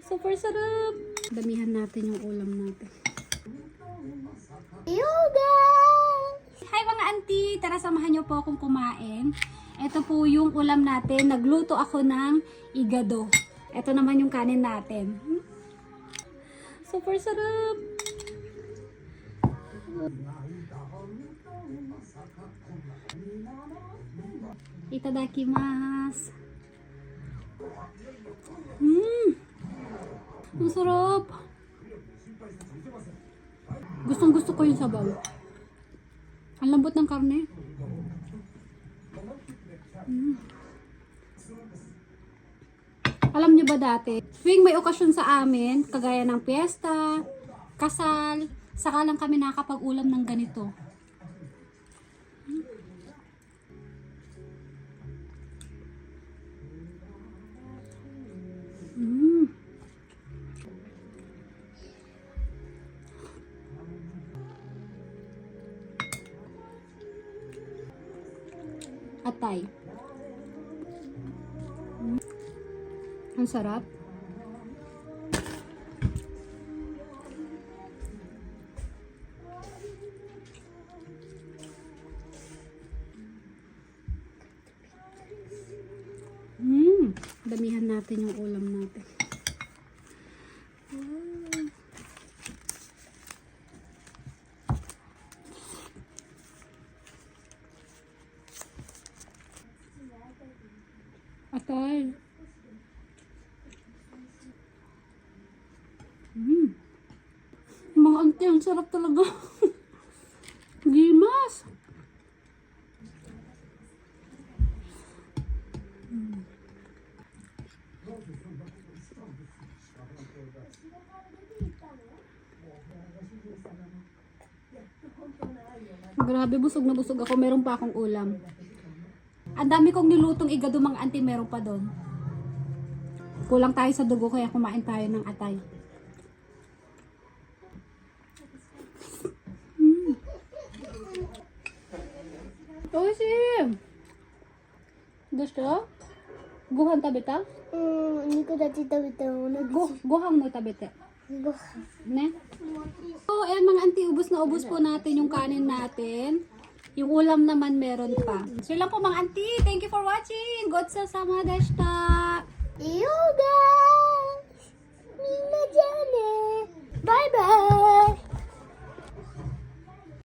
Super sarap! Damihan natin yung ulam natin. Yoga! Hi mga auntie! Tara samahan niyo po akong kumain. Ito po yung ulam natin. Nagluto ako ng igado. Ito naman yung kanin natin. Super sarap! Itadakimasu! Ang sarap! Gustong gusto ko yung sabaw. Ang lambot ng karne. Alam niyo ba dati, tuwing may okasyon sa amin, kagaya ng piyesta, kasal, saka lang kami nakakapag-ulam ng ganito. Atay. Ang sarap. Damihan natin yung ulam natin. Atay. Mga auntie, ang sarap talaga. Gimas. Grabe, busog na busog ako. Meron pa akong ulam. Ang dami kong nilutong igado mga auntie, meron pa doon. Kulang tayo sa dugo kaya kumain tayo ng atay. Oishi! Gusto? Gohan tabeta? 肉だち食べたもの。 Gohan mo tabeta. ご飯。 Ne? So, ayan mga auntie, ubos na ubos po natin yung kanin natin. Yung ulam naman meron pa. So, yun lang po mga auntie. Thank you for watching. Gotsasama deshita. ヨガみんなじゃあねバイバイ